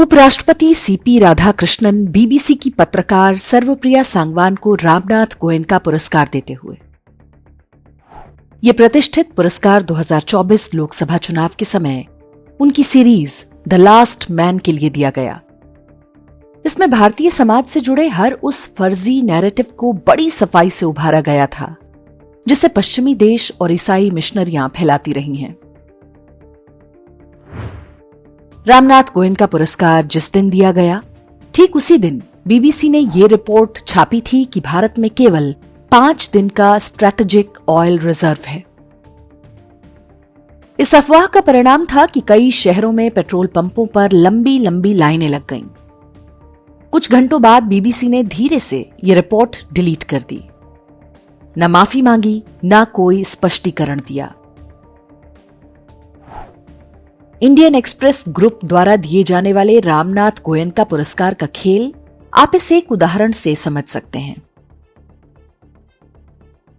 उपराष्ट्रपति CP Radhakrishnan BBC की पत्रकार सर्वप्रिया सांगवान को रामनाथ गोयनका पुरस्कार देते हुए। ये प्रतिष्ठित पुरस्कार 2024 लोकसभा चुनाव के समय उनकी सीरीज द लास्ट मैन के लिए दिया गया। इसमें भारतीय समाज से जुड़े हर उस फर्जी नैरेटिव को बड़ी सफाई से उभारा गया था जिसे पश्चिमी देश और ईसाई मिशनरियां फैलाती रही हैं। रामनाथ गोयनका पुरस्कार जिस दिन दिया गया, ठीक उसी दिन बीबीसी ने यह रिपोर्ट छापी थी कि भारत में केवल 5 दिन का स्ट्रैटेजिक ऑयल रिजर्व है। इस अफवाह का परिणाम था कि कई शहरों में पेट्रोल पंपों पर लंबी लंबी लाइनें लग गईं। कुछ घंटों बाद बीबीसी ने धीरे से यह रिपोर्ट डिलीट कर दी। न माफी मांगी, न कोई स्पष्टीकरण दिया। इंडियन एक्सप्रेस ग्रुप द्वारा दिए जाने वाले रामनाथ गोयनका पुरस्कार का खेल आप इस एक उदाहरण से समझ सकते हैं।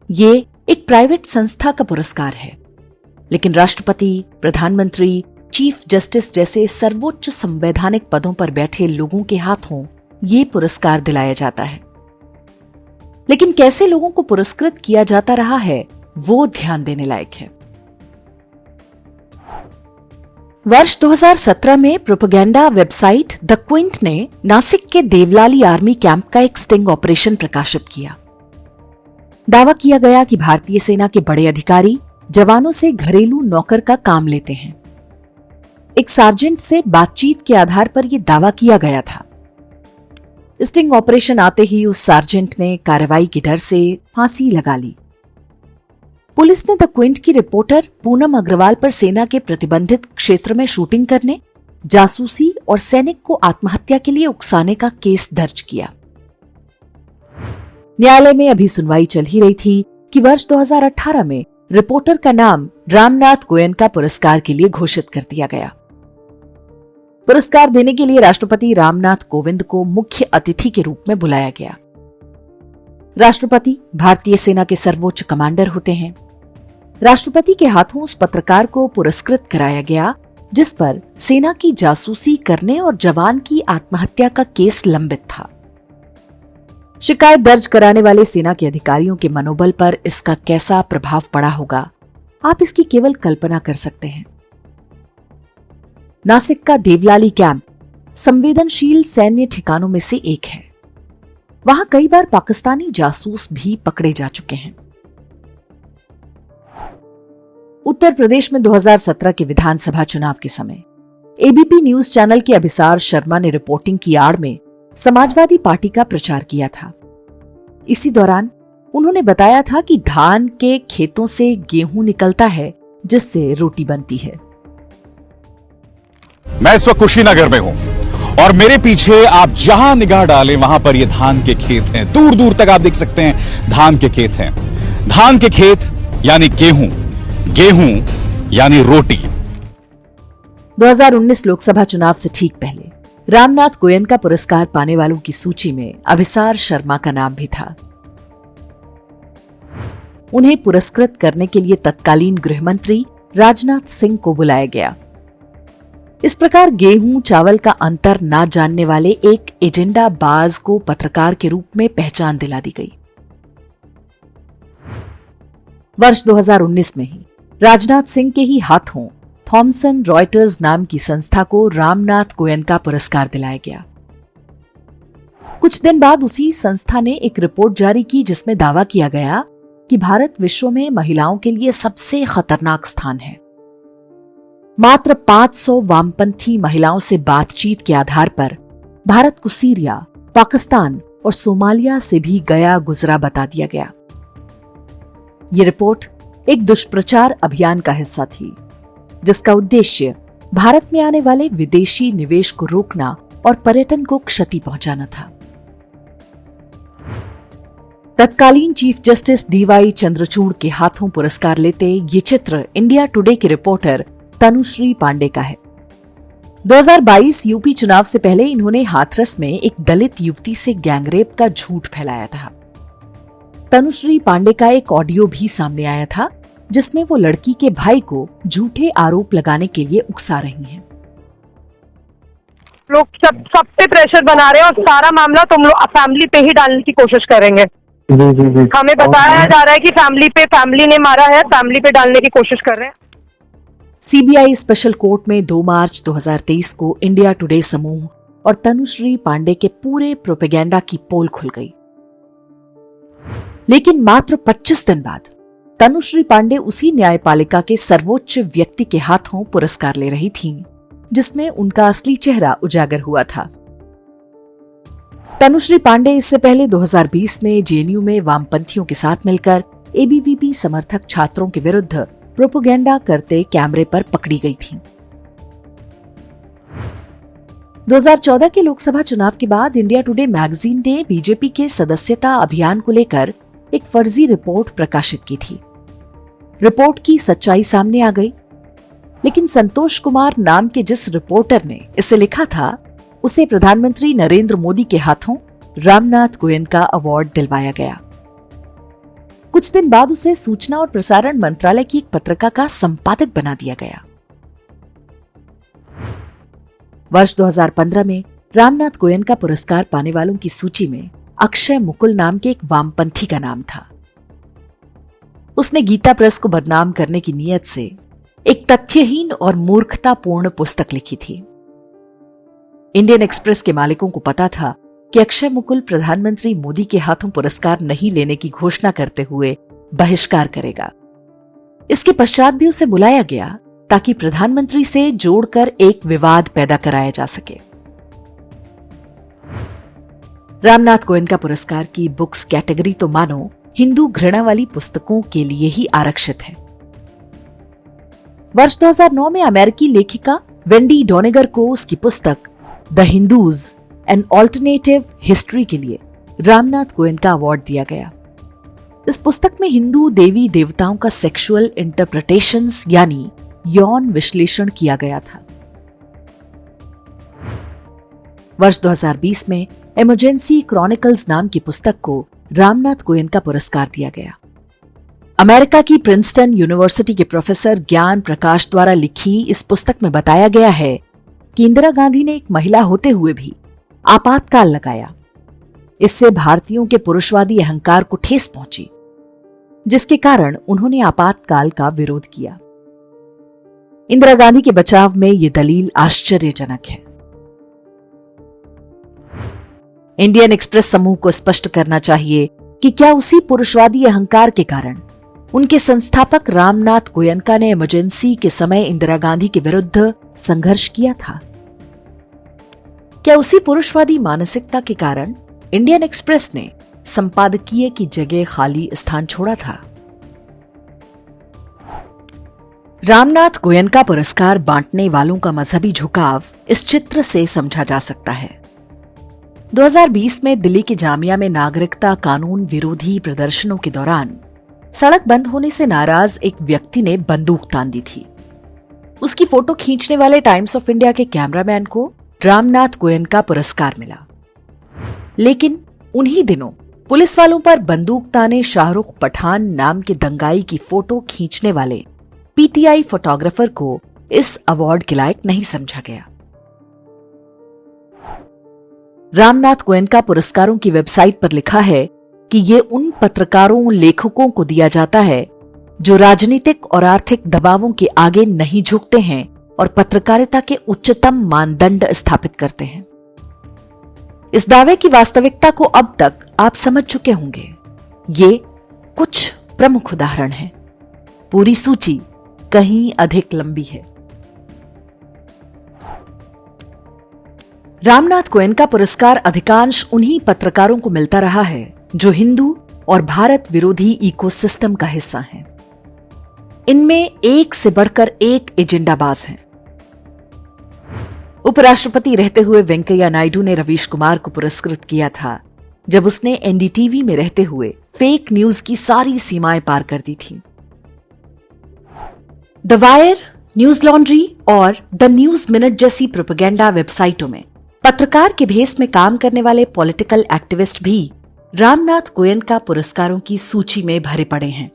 ये एक प्राइवेट संस्था का पुरस्कार है, लेकिन राष्ट्रपति, प्रधानमंत्री, चीफ जस्टिस जैसे सर्वोच्च संवैधानिक पदों पर बैठे लोगों के हाथों ये पुरस्कार दिलाया जाता है। लेकिन कैसे लोगों को पुरस्कृत किया जाता रहा है, वो ध्यान देने लायक है। वर्ष 2017 में प्रोपेगेंडा वेबसाइट द क्विंट ने नासिक के देवलाली आर्मी कैंप का एक स्टिंग ऑपरेशन प्रकाशित किया। दावा किया गया कि भारतीय सेना के बड़े अधिकारी जवानों से घरेलू नौकर का काम लेते हैं। एक सार्जेंट से बातचीत के आधार पर यह दावा किया गया था। स्टिंग ऑपरेशन आते ही उस सार्जेंट ने कार्रवाई के डर से फांसी लगा ली। पुलिस ने द क्विंट की रिपोर्टर पूनम अग्रवाल पर सेना के प्रतिबंधित क्षेत्र में शूटिंग करने, जासूसी और सैनिक को आत्महत्या के लिए उकसाने का केस दर्ज किया। न्यायालय में अभी सुनवाई चल ही रही थी कि वर्ष 2018 में रिपोर्टर का नाम रामनाथ गोयनका पुरस्कार के लिए घोषित कर दिया गया। पुरस्कार देने के लिए राष्ट्रपति रामनाथ कोविंद को मुख्य अतिथि के रूप में बुलाया गया। राष्ट्रपति भारतीय सेना के सर्वोच्च कमांडर होते हैं। राष्ट्रपति के हाथों उस पत्रकार को पुरस्कृत कराया गया जिस पर सेना की जासूसी करने और जवान की आत्महत्या का केस लंबित था। शिकायत दर्ज कराने वाले सेना के अधिकारियों के मनोबल पर इसका कैसा प्रभाव पड़ा होगा, आप इसकी केवल कल्पना कर सकते हैं। नासिक का देवलाली कैंप संवेदनशील सैन्य ठिकानों में से एक है। वहां कई बार पाकिस्तानी जासूस भी पकड़े जा चुके हैं। उत्तर प्रदेश में 2017 के विधानसभा चुनाव के समय एबीपी न्यूज चैनल के अभिसार शर्मा ने रिपोर्टिंग की आड़ में समाजवादी पार्टी का प्रचार किया था। इसी दौरान उन्होंने बताया था कि धान के खेतों से गेहूं निकलता है जिससे रोटी बनती है। मैं इस वक्त कुशीनगर में हूं और मेरे पीछे आप जहां निगाह डालें वहां पर ये धान के खेत हैं। दूर दूर तक आप देख सकते हैं धान के खेत हैं। धान के खेत यानी गेहूं, गेहूं यानी रोटी। 2019 लोकसभा चुनाव से ठीक पहले रामनाथ गोयनका पुरस्कार पाने वालों की सूची में अभिसार शर्मा का नाम भी था। उन्हें पुरस्कृत करने के लिए तत्कालीन गृह मंत्री राजनाथ सिंह को बुलाया गया। इस प्रकार गेहूं चावल का अंतर ना जानने वाले एक एजेंडा बाज को पत्रकार के रूप में पहचान दिला दी गई। वर्ष 2019 में ही राजनाथ सिंह के ही हाथों थॉमसन रॉयटर्स नाम की संस्था को रामनाथ गोयनका पुरस्कार दिलाया गया। कुछ दिन बाद उसी संस्था ने एक रिपोर्ट जारी की जिसमें दावा किया गया कि भारत विश्व में महिलाओं के लिए सबसे खतरनाक स्थान है। मात्र 500 वामपंथी महिलाओं से बातचीत के आधार पर भारत को सीरिया, पाकिस्तान और सोमालिया से भी गया गुजरा बता दिया गया। ये रिपोर्ट एक दुष्प्रचार अभियान का हिस्सा थी जिसका उद्देश्य भारत में आने वाले विदेशी निवेश को रोकना और पर्यटन को क्षति पहुंचाना था। तत्कालीन चीफ जस्टिस डीवाई चंद्रचूड़ के हाथों पुरस्कार लेते ये चित्र इंडिया टुडे के रिपोर्टर तनुश्री पांडे का है। 2022 यूपी चुनाव से पहले इन्होंने हाथरस में एक दलित युवती से गैंगरेप का झूठ फैलाया था। तनुश्री पांडे का एक ऑडियो भी सामने आया था जिसमें वो लड़की के भाई को झूठे आरोप लगाने के लिए उकसा रही हैं। लोग सब पे प्रेशर बना रहे हैं और सारा मामला तुम लोग फैमिली पे ही डालने की कोशिश करेंगे। जी जी जी। हमें बताया जा रहा है कि फैमिली ने मारा है, फैमिली पे डालने की कोशिश कर रहे हैं। सीबीआई स्पेशल कोर्ट में 2 मार्च 2023 को इंडिया टुडे समूह और तनुश्री पांडे के पूरे प्रोपेगेंडा की पोल खुल गई। लेकिन मात्र 25 दिन बाद तनुश्री पांडे उसी न्यायपालिका के सर्वोच्च व्यक्ति के हाथों पुरस्कार ले रही थीं, जिसमें उनका असली चेहरा उजागर हुआ था। तनुश्री पांडे इससे पहले 2020 में जेएनयू में वामपंथियों के साथ मिलकर एबीवीपी समर्थक छात्रों के विरुद्ध प्रोपेगेंडा करते कैमरे पर पकड़ी गई थीं। 2014 के लोकसभा चुनाव के बाद इंडिया टुडे मैगजीन ने बीजेपी के सदस्यता अभियान को लेकर एक फर्जी रिपोर्ट प्रकाशित की थी। रिपोर्ट की सच्चाई सामने आ गई, लेकिन संतोष कुमार नाम के जिस रिपोर्टर ने इसे लिखा था, उसे प्रधानमंत्री नरेंद्र मोदी के हाथों रामनाथ गोयनका अवार्ड दिलवाया गया। कुछ दिन बाद उसे सूचना और प्रसारण मंत्रालय की एक पत्रिका का संपादक बना दिया गया। वर्ष 2015 में रामनाथ गोयनका पुरस्कार पाने वालों की सूची में अक्षय मुकुल नाम के एक वामपंथी का नाम था। उसने गीता प्रेस को बदनाम करने की नीयत से एक तथ्यहीन और मूर्खतापूर्ण पुस्तक लिखी थी। इंडियन एक्सप्रेस के मालिकों को पता था कि अक्षय मुकुल प्रधानमंत्री मोदी के हाथों पुरस्कार नहीं लेने की घोषणा करते हुए बहिष्कार करेगा। इसके पश्चात भी उसे बुलाया गया ताकि प्रधानमंत्री से जोड़कर एक विवाद पैदा कराया जा सके। रामनाथ गोयनका पुरस्कार की बुक्स कैटेगरी तो मानो हिंदू घृणा वाली पुस्तकों के लिए ही आरक्षित है। वर्ष 2009 में अमेरिकी लेखिका वेंडी डोनेगर को उसकी पुस्तक the Hindus an alternative history के लिए रामनाथ गोयनका अवार्ड दिया गया। इस पुस्तक में हिंदू देवी देवताओं का सेक्सुअल इंटरप्रिटेशंस यानी यौन विश्लेषण किया गया था। वर्ष 2020 में इमरजेंसी क्रॉनिकल्स नाम की पुस्तक को रामनाथ गोयनका पुरस्कार दिया गया। अमेरिका की प्रिंसटन यूनिवर्सिटी के प्रोफेसर ज्ञान प्रकाश द्वारा लिखी इस पुस्तक में बताया गया है कि इंदिरा गांधी ने एक महिला होते हुए भी आपातकाल लगाया। इससे भारतीयों के पुरुषवादी अहंकार को ठेस पहुंची, जिसके कारण उन्होंने आपातकाल का विरोध किया। इंदिरा गांधी के बचाव में ये दलील आश्चर्यजनक है। इंडियन एक्सप्रेस समूह को स्पष्ट करना चाहिए कि क्या उसी पुरुषवादी अहंकार के कारण उनके संस्थापक रामनाथ गोयनका ने इमरजेंसी के समय इंदिरा गांधी के विरुद्ध संघर्ष किया था? क्या उसी पुरुषवादी मानसिकता के कारण इंडियन एक्सप्रेस ने संपादकीय की जगह खाली स्थान छोड़ा था? रामनाथ गोयनका पुरस्कार बांटने वालों का मजहबी झुकाव इस चित्र से समझा जा सकता है। 2020 में दिल्ली की जामिया में नागरिकता कानून विरोधी प्रदर्शनों के दौरान सड़क बंद होने से नाराज एक व्यक्ति ने बंदूक तान दी थी। उसकी फोटो खींचने वाले टाइम्स ऑफ इंडिया के कैमरामैन को रामनाथ गोयनका पुरस्कार मिला। लेकिन उन्हीं दिनों पुलिस वालों पर बंदूक ताने शाहरुख पठान नाम के दंगाई की फोटो खींचने वाले पीटीआई फोटोग्राफर को इस अवार्ड के लायक नहीं समझा गया। रामनाथ गोयनका पुरस्कारों की वेबसाइट पर लिखा है कि ये उन पत्रकारों लेखकों को दिया जाता है जो राजनीतिक और आर्थिक दबावों के आगे नहीं झुकते हैं और पत्रकारिता के उच्चतम मानदंड स्थापित करते हैं। इस दावे की वास्तविकता को अब तक आप समझ चुके होंगे। ये कुछ प्रमुख उदाहरण हैं। पूरी सूची कहीं अधिक लंबी है। रामनाथ गोयनका पुरस्कार अधिकांश उन्हीं पत्रकारों को मिलता रहा है जो हिंदू और भारत विरोधी इकोसिस्टम का हिस्सा हैं। इनमें एक से बढ़कर एक एजेंडाबाज हैं। उपराष्ट्रपति रहते हुए वेंकैया नायडू ने रवीश कुमार को पुरस्कृत किया था जब उसने एनडीटीवी में रहते हुए फेक न्यूज की सारी सीमाएं पार कर दी थी। द वायर, न्यूज लॉन्ड्री और द न्यूज मिनट जैसी प्रोपेगेंडा वेबसाइटों में पत्रकार के भेस में काम करने वाले पॉलिटिकल एक्टिविस्ट भी रामनाथ गोयनका पुरस्कारों की सूची में भरे पड़े हैं।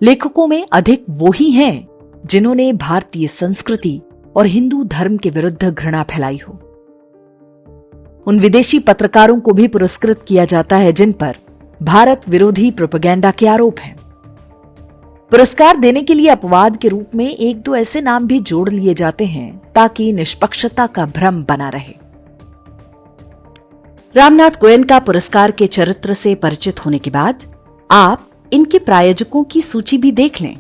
लेखकों में अधिक वो ही हैं जिन्होंने भारतीय संस्कृति और हिंदू धर्म के विरुद्ध घृणा फैलाई हो। उन विदेशी पत्रकारों को भी पुरस्कृत किया जाता है जिन पर भारत विरोधी प्रोपेगेंडा के आरोप हैं। पुरस्कार देने के लिए अपवाद के रूप में एक दो ऐसे नाम भी जोड़ लिए जाते हैं ताकि निष्पक्षता का भ्रम बना रहे। रामनाथ गोयनका पुरस्कार के चरित्र से परिचित होने के बाद आप इनके प्रायोजकों की सूची भी देख लें।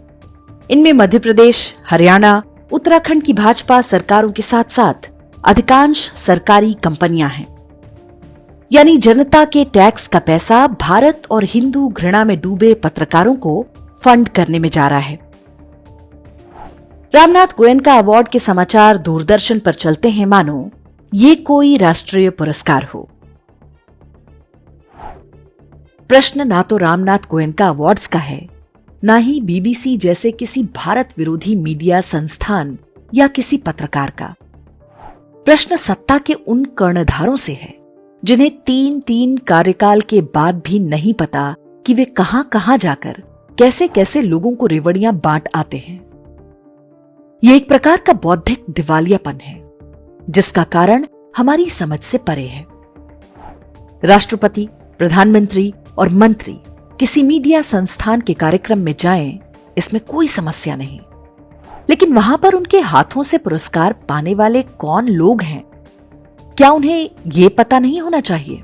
इनमें मध्य प्रदेश, हरियाणा, उत्तराखंड की भाजपा सरकारों के साथ साथ अधिकांश सरकारी कंपनियां हैं। यानी जनता के टैक्स का पैसा भारत और हिंदू घृणा में डूबे पत्रकारों को फंड करने में जा रहा है। रामनाथ गोयनका अवार्ड के समाचार दूरदर्शन पर चलते हैं मानो ये कोई राष्ट्रीय पुरस्कार हो। प्रश्न ना तो रामनाथ गोयनका अवार्ड्स का है, ना ही बीबीसी जैसे किसी भारत विरोधी मीडिया संस्थान या किसी पत्रकार का। प्रश्न सत्ता के उन कर्णधारों से है जिन्हें 3-3 कार्यकाल के बाद भी नहीं पता कि वे कहां कहां जाकर कैसे कैसे लोगों को रेवड़ियां बांट आते हैं। यह एक प्रकार का बौद्धिक दिवालियापन है जिसका कारण हमारी समझ से परे है। राष्ट्रपति, प्रधानमंत्री और मंत्री किसी मीडिया संस्थान के कार्यक्रम में जाएं, इसमें कोई समस्या नहीं, लेकिन वहां पर उनके हाथों से पुरस्कार पाने वाले कौन लोग हैं, क्या उन्हें यह पता नहीं होना चाहिए?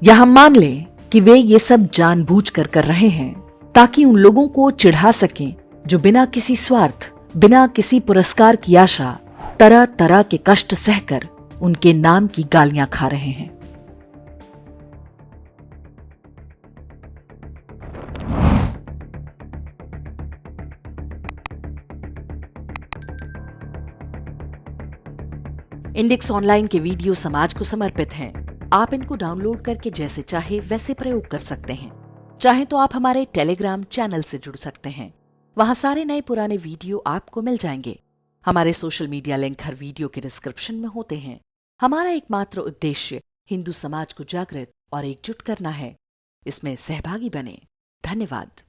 या हम मान लें कि वे ये सब जानबूझकर कर रहे हैं ताकि उन लोगों को चिढ़ा सकें जो बिना किसी स्वार्थ, बिना किसी पुरस्कार की आशा तरह तरह के कष्ट सहकर उनके नाम की गालियां खा रहे हैं। इंडेक्स ऑनलाइन के वीडियो समाज को समर्पित हैं। आप इनको डाउनलोड करके जैसे चाहे वैसे प्रयोग कर सकते हैं। चाहे तो आप हमारे टेलीग्राम चैनल से जुड़ सकते हैं, वहां सारे नए पुराने वीडियो आपको मिल जाएंगे। हमारे सोशल मीडिया लिंक हर वीडियो के डिस्क्रिप्शन में होते हैं। हमारा एकमात्र उद्देश्य हिंदू समाज को जागृत और एकजुट करना है। इसमें सहभागी बने। धन्यवाद।